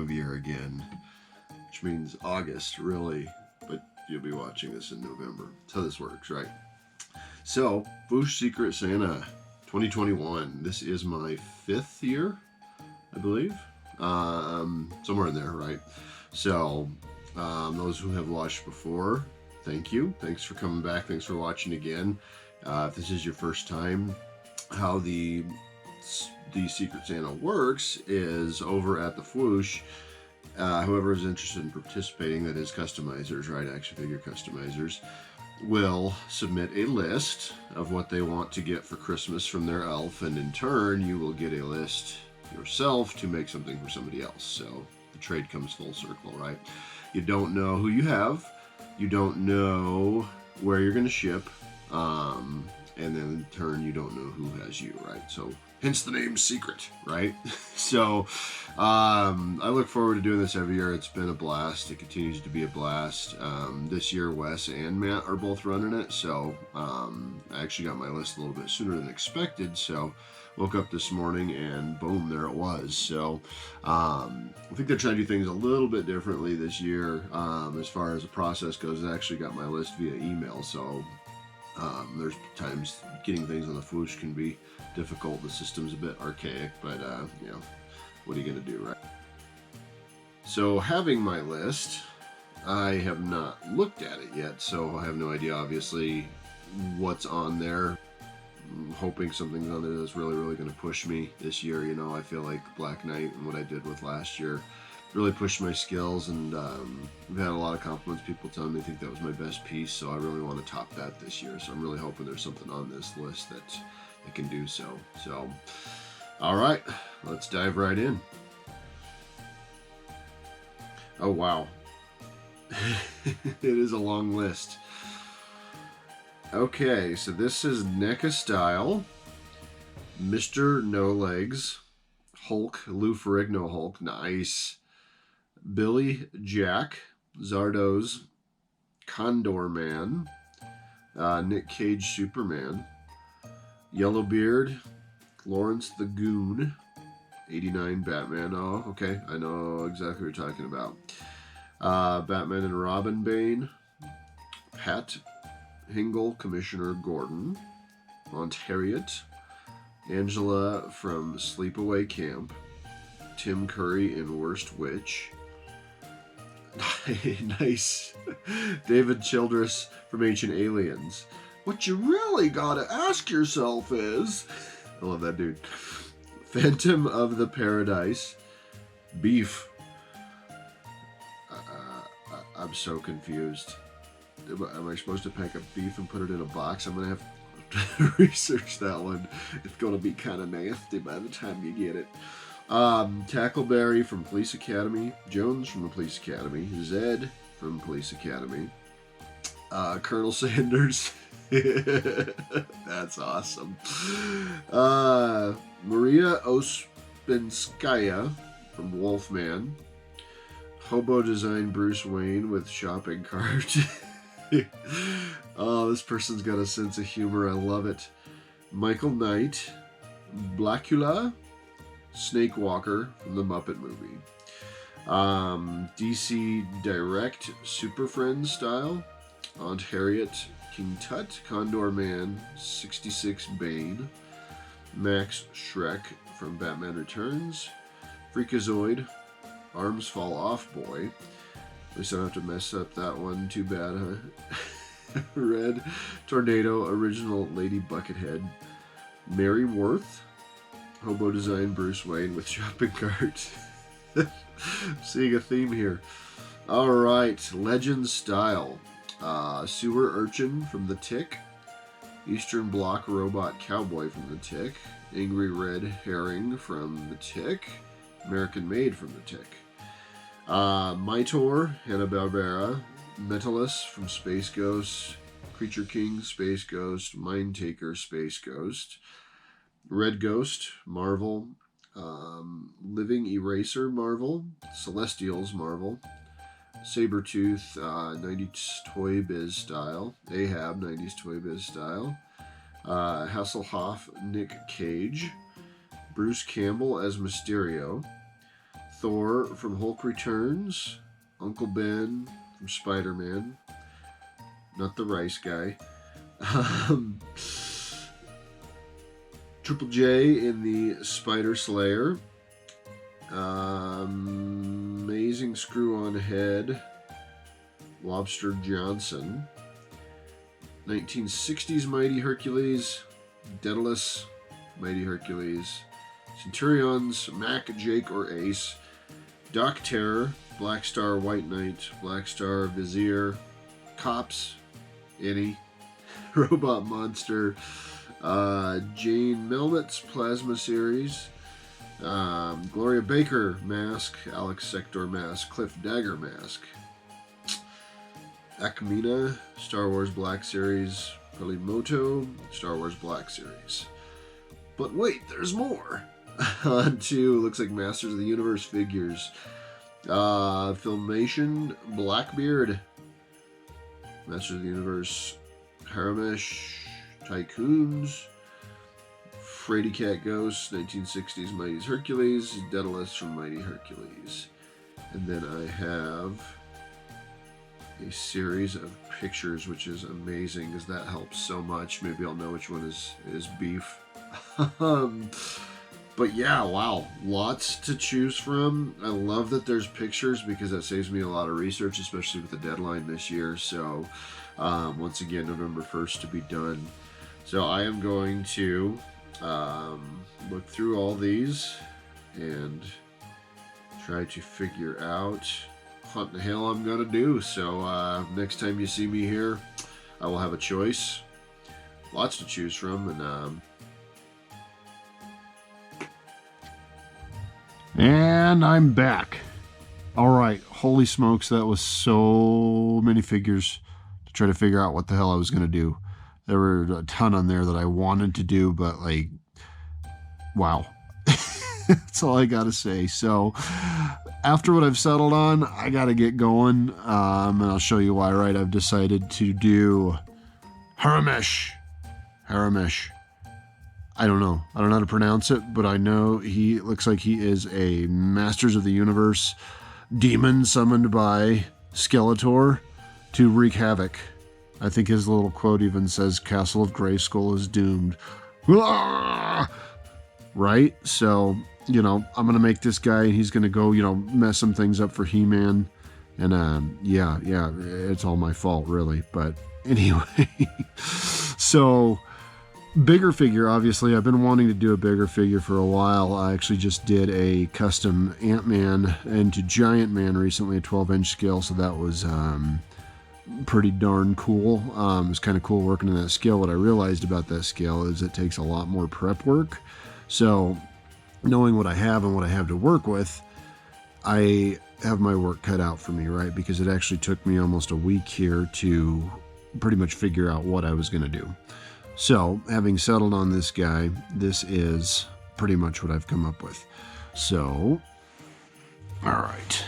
of year again, which means August, really, but you'll be watching this in November. That's how this works, right? So, Fwoosh Secret Santa 2021. This is my 5th year, I believe. Somewhere in there, right? So, those who have watched before, thank you. Thanks for coming back. Thanks for watching again. If this is your first time, how the Secret Santa works is over at the Fwoosh. Whoever is interested in participating, that is customizers, right? Action figure customizers, will submit a list of what they want to get for Christmas from their elf, and in turn, you will get a list yourself to make something for somebody else. So the trade comes full circle, right? You don't know who you have, you don't know where you're going to ship, and then in turn, you don't know who has you, right? So hence the name Secret, right? So I look forward to doing this every year. It's been a blast. It continues to be a blast. This year, Wes and Matt are both running it. So I actually got my list a little bit sooner than expected. So woke up this morning and boom, there it was. So I think they're trying to do things a little bit differently this year. As far as the process goes, I actually got my list via email. So there's times getting things on the Fwoosh can be difficult. The system's a bit archaic, but you know, what are you going to do, right? So having my list, I have not looked at it yet, so I have no idea, obviously, what's on there. I'm hoping something's on there that's really, really going to push me this year. You know, I feel like Black Knight and what I did with last year really pushed my skills, and I've had a lot of compliments. People telling me they think that was my best piece, so I really want to top that this year. So I'm really hoping there's something on this list that can do so. So, all right, let's dive right in. Oh, wow. It is a long list. Okay, so this is NECA style. Mr. No Legs, Hulk, Lou Ferrigno Hulk, nice. Billy Jack, Zardoz, Condor Man, Nick Cage Superman, Yellowbeard, Lawrence the Goon, 89 Batman. Oh, okay, I know exactly what you're talking about. Batman and Robin Bane, Pat Hingle, Commissioner Gordon, Aunt Harriet, Angela from Sleepaway Camp, Tim Curry in Worst Witch. Nice. David Childress from Ancient Aliens. What you really gotta ask yourself is... I love that dude. Phantom of the Paradise. Beef. I'm so confused. Am I supposed to pack up beef and put it in a box? I'm gonna have to research that one. It's gonna be kind of nasty by the time you get it. Tackleberry from Police Academy, Jones from the Police Academy, Zed from Police Academy, Colonel Sanders. That's awesome. Maria Ospinskaya from Wolfman, Hobo Design Bruce Wayne with shopping cart. Oh, this person's got a sense of humor. I love it. Michael Knight, Blackula, Snake Walker from the Muppet movie. DC Direct Super Friends style. Aunt Harriet, King Tut, Condor Man, 66 Bane, Max Shrek from Batman Returns, Freakazoid, Arms Fall Off Boy. At least I don't have to mess up that one. Too bad, huh? Red Tornado, Original Lady Buckethead, Mary Worth, Hobo Design Bruce Wayne with shopping cart. Seeing a theme here. Alright, Legend Style. Sewer Urchin from The Tick, Eastern Bloc Robot Cowboy from The Tick, Angry Red Herring from The Tick, American Made from The Tick. Mytor, Hanna-Barbera, Metalus from Space Ghost, Creature King, Space Ghost, Mind Taker, Space Ghost, Red Ghost, Marvel, Living Eraser, Marvel, Celestials, Marvel, Sabretooth, 90s Toy Biz style, Ahab, 90s Toy Biz style, Hasselhoff, Nick Cage, Bruce Campbell as Mysterio, Thor from Hulk Returns. Uncle Ben from Spider-Man. Not the rice guy. Triple J in the Spider Slayer. Amazing Screw-On Head. Lobster Johnson. 1960s Mighty Hercules. Daedalus, Mighty Hercules. Centurions, Mac, Jake, or Ace. Doc Terror, Black Star, White Knight, Black Star, Vizier. Cops, Annie. Robot Monster. Jane Melmott's Plasma Series. Gloria Baker Mask. Alex Sector Mask. Cliff Dagger Mask. Akamina, Star Wars Black Series. Pelimoto, Star Wars Black Series. But wait, there's more! On to, looks like Masters of the Universe figures. Filmation, Blackbeard. Masters of the Universe, Haramesh, Tycoons. Frady Cat Ghost, 1960s Mighty Hercules. Daedalus from Mighty Hercules. And then I have a series of pictures, which is amazing because that helps so much. Maybe I'll know which one is beef. But yeah, wow, lots to choose from. I love that there's pictures because that saves me a lot of research, especially with the deadline this year. So once again, November 1st to be done. So I am going to look through all these and try to figure out what the hell I'm gonna do. So next time you see me here, I will have a choice, lots to choose from, and I'm back. All right, holy smokes, that was so many figures to try to figure out what the hell I was gonna do. There were a ton on there that I wanted to do, but like, wow. That's all I gotta say. So after what I've settled on, I gotta get going, and I'll show you why. Right, I've decided to do Haramesh. I don't know how to pronounce it, but I know he looks like he is a Masters of the Universe demon summoned by Skeletor to wreak havoc. I think his little quote even says, "Castle of Grayskull is doomed." Right? So, you know, I'm going to make this guy, and he's going to go, you know, mess some things up for He-Man. And, yeah, it's all my fault, really. But anyway, so bigger figure, obviously. I've been wanting to do a bigger figure for a while. I actually just did a custom Ant-Man into Giant Man recently, a 12-inch scale. So that was pretty darn cool. It was kind of cool working in that scale. What I realized about that scale is it takes a lot more prep work. So knowing what I have and what I have to work with, I have my work cut out for me, right? Because it actually took me almost a week here to pretty much figure out what I was going to do. So having settled on this guy, this is pretty much what I've come up with. So, all right.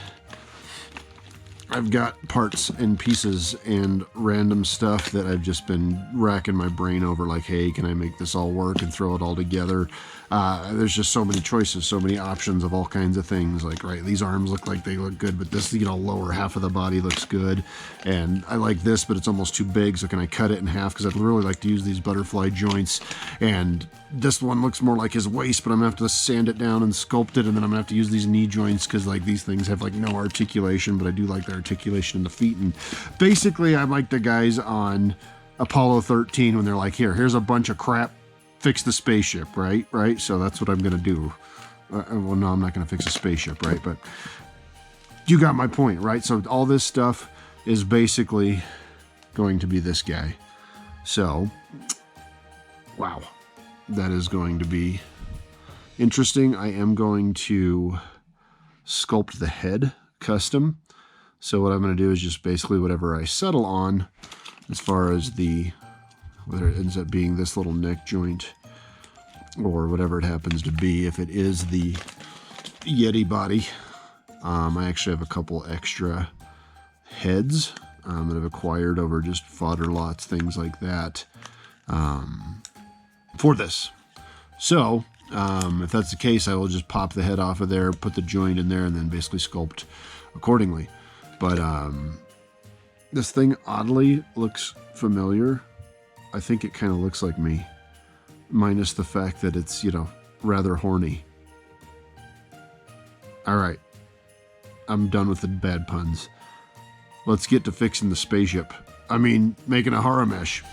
I've got parts and pieces and random stuff that I've just been racking my brain over, like, hey, can I make this all work and throw it all together? There's just so many choices, so many options of all kinds of things. Like, right, these arms look like they look good, but this, you know, lower half of the body looks good. And I like this, but it's almost too big, so can I cut it in half? Because I'd really like to use these butterfly joints. And this one looks more like his waist, but I'm going to have to sand it down and sculpt it, and then I'm going to have to use these knee joints because, like, these things have, like, no articulation, but I do like the articulation in the feet. And basically, I'm like the guys on Apollo 13 when they're like, here's a bunch of crap, fix the spaceship, right? So that's what I'm going to do. Well, no, I'm not going to fix a spaceship, right? But you got my point, right? So all this stuff is basically going to be this guy. So, wow. That is going to be interesting. I am going to sculpt the head custom. So what I'm going to do is just basically whatever I settle on as far as whether it ends up being this little neck joint or whatever it happens to be. If it is the Yeti body, I actually have a couple extra heads that I've acquired over just fodder lots, things like that, for this. So If that's the case, I will just pop the head off of there, put the joint in there, and then basically sculpt accordingly. But this thing oddly looks familiar. I think it kind of looks like me, minus the fact that it's, you know, rather horny. All right, I'm done with the bad puns. Let's get to fixing the spaceship. I mean, making a horror mesh.